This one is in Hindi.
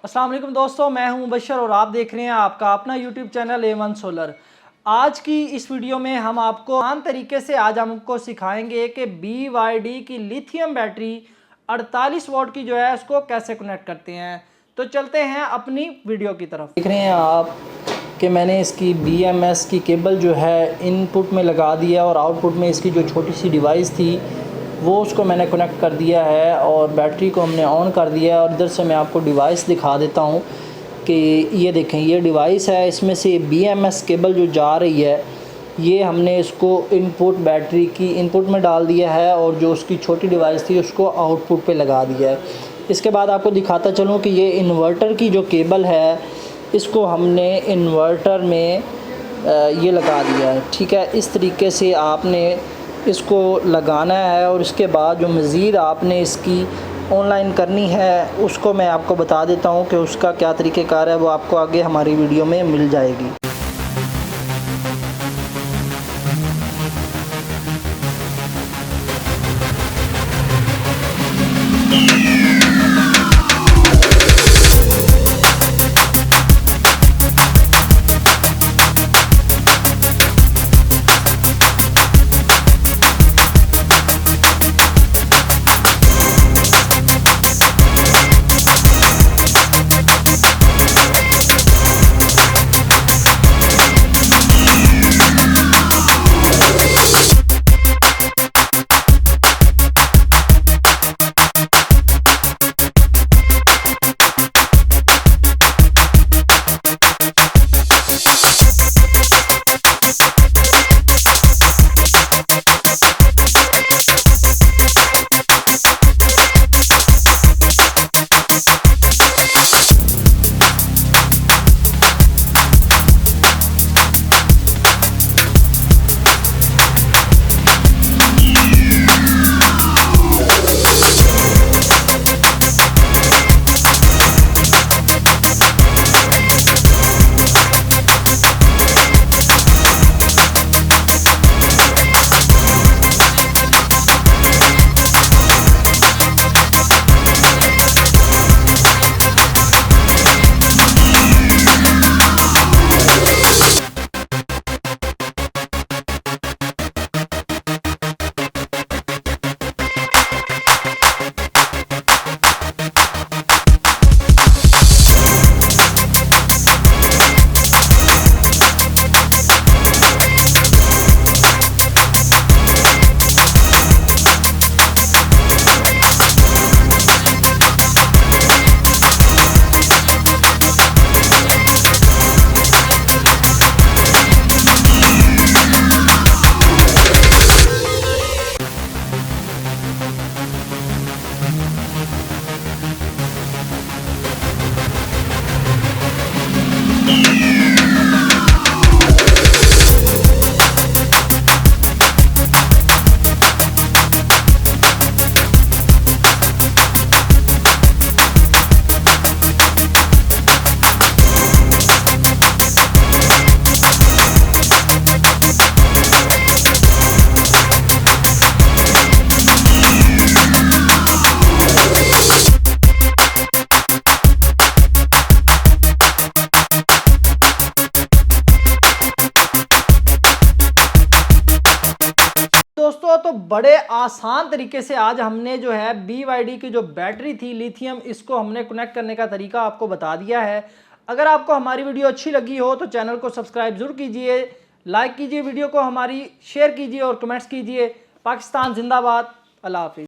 अस्सलाम वालेकुम दोस्तों, मैं हूं मुबशर और आप देख रहे हैं आपका अपना यूट्यूब चैनल A1 सोलर। आज की इस वीडियो में हम आपको आसान तरीके से आज हमको सिखाएंगे कि BYD की लिथियम बैटरी 48 वोल्ट की जो है उसको कैसे कनेक्ट करते हैं। तो चलते हैं अपनी वीडियो की तरफ। देख रहे हैं आप कि मैंने इसकी BMS की केबल जो है इनपुट में लगा दिया और आउटपुट में इसकी जो छोटी सी डिवाइस थी वो उसको मैंने कनेक्ट कर दिया है और बैटरी को हमने ऑन कर दिया है। और इधर से मैं आपको डिवाइस दिखा देता हूँ कि ये देखें, ये डिवाइस है, इसमें से BMS केबल जो जा रही है ये हमने इसको इनपुट बैटरी की इनपुट में डाल दिया है और जो उसकी छोटी डिवाइस थी उसको आउटपुट पे लगा दिया है। इसके बाद आपको दिखाता चलूँ कि ये इन्वर्टर की जो केबल है इसको हमने इन्वर्टर में ये लगा दिया है। ठीक है, इस तरीके से आपने इसको लगाना है और इसके बाद जो मज़ीद आपने इसकी ऑनलाइन करनी है उसको मैं आपको बता देता हूँ कि उसका क्या तरीक़ेकार है, वो आपको आगे हमारी वीडियो में मिल जाएगी। दोस्तों, तो बड़े आसान तरीके से आज हमने जो है BYD की जो बैटरी थी लिथियम, इसको हमने कनेक्ट करने का तरीका आपको बता दिया है। अगर आपको हमारी वीडियो अच्छी लगी हो तो चैनल को सब्सक्राइब ज़रूर कीजिए, लाइक कीजिए, वीडियो को हमारी शेयर कीजिए और कमेंट्स कीजिए। पाकिस्तान जिंदाबाद। अल्लाह हाफिज़।